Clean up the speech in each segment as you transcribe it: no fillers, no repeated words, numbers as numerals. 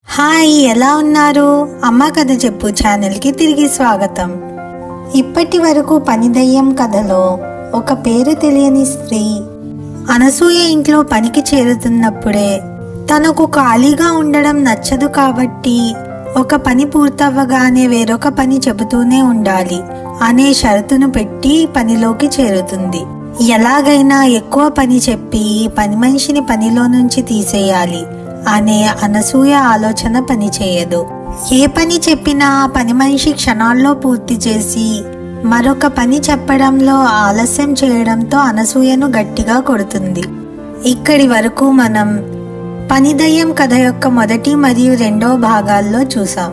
Hi, ఎలా ఉన్నారు? అమ్మ కథ చెప్పు ఛానల్కి తిరిగి స్వాగతం. ఇప్పటి వరకు పని దయ్యం కథలో ఒక పేరు తెలియని స్త్రీ అనసూయ ఇంట్లో పనికి చేరుతున్నప్పుడే తనకు ఖాళీగా ఉండడం నచ్చదు కాబట్టి ఒక పని పూర్తవ్వగానే వేరొక పని చెబుతూనే ఉండాలి అనే షరతును పెట్టి పనిలోకి చేరుతుంది. ఎలాగైనా ఎక్కువ పని చెప్పి పని మనిషిని పనిలో నుంచి తీసేయాలి అనే అనసూయ ఆలోచన పనిచేయదు. ఏ పని చెప్పినా పని మనిషి క్షణాల్లో పూర్తి చేసి మరొక పని చెప్పడంలో ఆలస్యం చేయడంతో అనసూయను గట్టిగా కొడుతుంది. ఇక్కడి వరకు మనం పని దయ్యం కథ యొక్క మొదటి మరియు రెండవ భాగాల్లో చూసాం.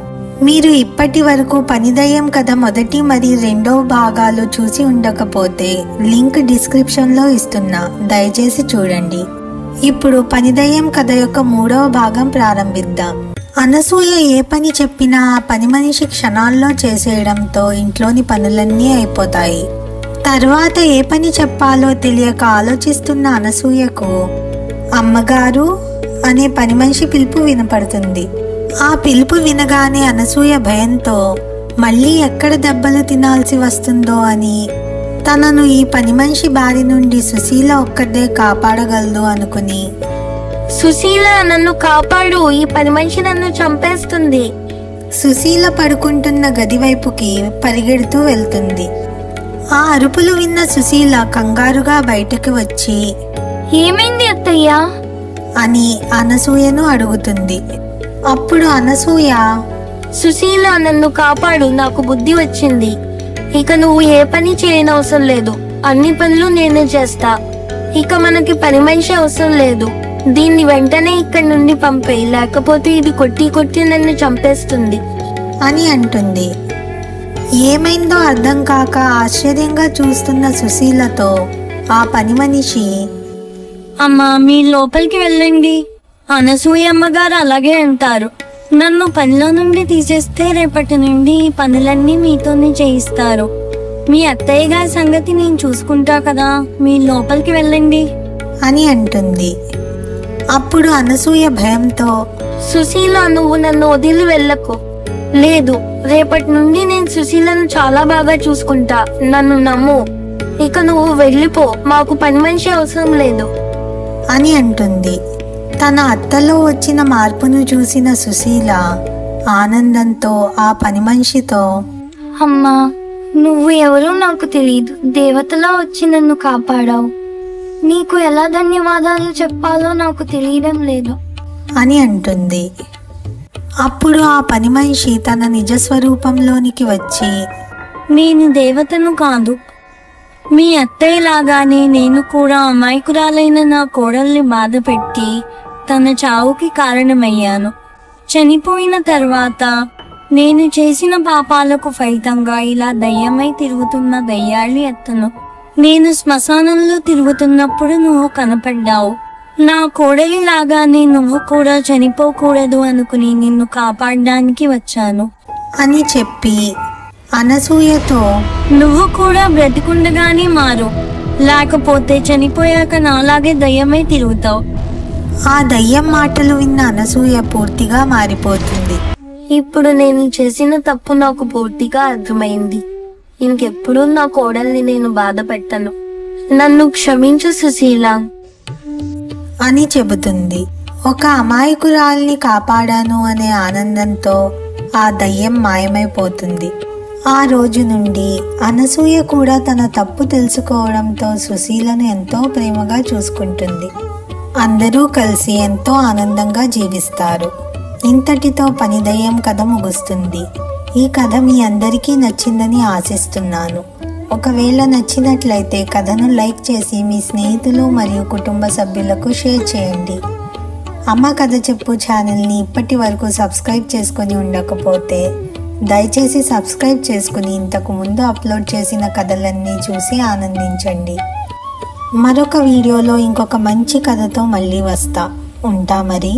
మీరు ఇప్పటి వరకు పని దయ్యం కథ మొదటి మరియు రెండవ భాగాలు చూసి ఉండకపోతే లింక్ డిస్క్రిప్షన్లో ఇస్తున్నా, దయచేసి చూడండి. ఇప్పుడు పని దయ్యం కథ యొక్క మూడవ భాగం ప్రారంభిద్దాం. అనసూయ ఏ పని చెప్పినా పని మనిషి క్షణాల్లో చేసేయడంతో ఇంట్లోని పనులన్నీ అయిపోతాయి. తర్వాత ఏ పని చెప్పాలో తెలియక ఆలోచిస్తున్న అనసూయకు అమ్మగారు అనే పని మనిషి పిలుపు వినపడుతుంది. ఆ పిలుపు వినగానే అనసూయ భయంతో మళ్ళీ ఎక్కడ దెబ్బలు తినాల్సి వస్తుందో అని తనను ఈ పని మనిషి బారి నుండి సుశీల ఒక్కదే కాపాడగలదు అనుకుని, సుశీల నన్ను కాపాడు, ఈ పని మనిషి నన్ను చంపేస్తుంది. సుశీల పడుకుంటున్న గది వైపుకి పరిగెడుతూ వెళ్తుంది. ఆ అరుపులు విన్న సుశీల కంగారుగా బయటకు వచ్చి ఏమైంది అత్తయ్య అని అనసూయను అడుగుతుంది. అప్పుడు అనసూయ, సుశీల నన్ను కాపాడు, నాకు బుద్ధి వచ్చింది. ఇక నువ్వు ఏ పని చేయనవసరం లేదు, అన్ని పనులు నేనే చేస్తా. ఇక మనకి పని మనిషి అవసరం లేదు. దీన్ని వెంటనే ఇక్కడి నుండి పంపేయి, లేకపోతే ఇది కొట్టి కొట్టి నన్ను చంపేస్తుంది అని అంటుంది. ఏమైందో అర్థం కాక ఆశ్చర్యంగా చూస్తున్న సుశీలతో ఆ పని మనిషి, అమ్మా మీ లోపలికి వెళ్ళండి, అనసూయ అమ్మగారు అలాగే అంటారు. నన్ను పనిలో నుండి తీసేస్తే రేపటి నుండి ఈ పనులన్నీ మీతోనే చేయిస్తారు. మీ అత్తయ్య గారి సంగతి నేను చూసుకుంటా కదా, మీ లోపలికి వెళ్ళండి అని అంటుంది. అప్పుడు అనసూయ భయంతో, సుశీల నువ్వు నన్ను వదిలి వెళ్ళకు. లేదు, రేపటి నుండి నేను సుశీలను చాలా బాగా చూసుకుంటా, నన్ను నమ్ము. ఇక నువ్వు వెళ్ళిపో, మాకు పని మనిషి అవసరం లేదు అని అంటుంది. తన అత్తలో వచ్చిన మార్పును చూసిన సుశీల ఆనందంతో ఆ పని మనిషితో, అమ్మా నువ్వు ఎవరో నాకు తెలియదు, దేవతలా వచ్చి నన్ను కాపాడావు. నీకు ఎలా ధన్యవాదాలు చెప్పాలో నాకు తెలియడం లేదు అని అంటుంది. అప్పుడు ఆ పని మనిషి తన నిజ స్వరూపంలోనికి వచ్చి, నేను దేవతను కాదు, మీ అత్తయ్య లాగానే నేను కూడా అమాయకురాలైన నా కోడల్ని బాధ పెట్టి తన చావుకి కారణమయ్యాను. చనిపోయిన తర్వాత నేను చేసిన పాపాలకు ఫలితంగా ఇలా దయ్యమై తిరుగుతున్న దయ్యాళి అత్తను. నేను శ్మశానంలో తిరుగుతున్నప్పుడు నువ్వు కనపడ్డావు. నా కోడలి లాగానే నువ్వు కూడా చనిపోకూడదు అనుకుని నిన్ను కాపాడడానికి వచ్చాను అని చెప్పి అనసూయతో, నువ్వు కూడా బ్రతికుండగానే మారు, లేకపోతే చనిపోయాక నాలాగే దయ్యమై తిరుగుతావు. ఆ దయ్యం మాటలు విన్న అనసూయ పూర్తిగా మారిపోతుంది. ఇప్పుడు నేను చేసిన తప్పు నాకు పూర్తిగా అర్థమైంది. ఇంకెప్పుడు నా కోడల్ని నేను బాధ పెట్టను, నన్ను క్షమించు సుశీల అని చెబుతుంది. ఒక అమాయకురాల్ని కాపాడాను అనే ఆనందంతో ఆ దయ్యం మాయమైపోతుంది. ఆ రోజు నుండి అనసూయ కూడా తన తప్పు తెలుసుకోవడంతో సుశీలను ఎంతో ప్రేమగా చూసుకుంటుంది. అందరూ కలిసి ఎంతో ఆనందంగా జీవిస్తారు. ఇంతటితో పని దయ్యం కథ ముగుస్తుంది. ఈ కథ మీ అందరికీ నచ్చిందని ఆశిస్తున్నాను. ఒకవేళ నచ్చినట్లయితే కథను లైక్ చేసి మీ స్నేహితులు మరియు కుటుంబ సభ్యులకు షేర్ చేయండి. అమ్మ కథ చెప్పు ఛానల్ని ఇప్పటి వరకు సబ్స్క్రైబ్ చేసుకొని ఉండకపోతే దయచేసి సబ్స్క్రైబ్ చేసుకుని ఇంతకు ముందు అప్లోడ్ చేసిన కథలన్నీ చూసి ఆనందించండి. మరొక వీడియోలో ఇంకొక మంచి కథతో మళ్ళీ వస్తా. ఉంటా మరి.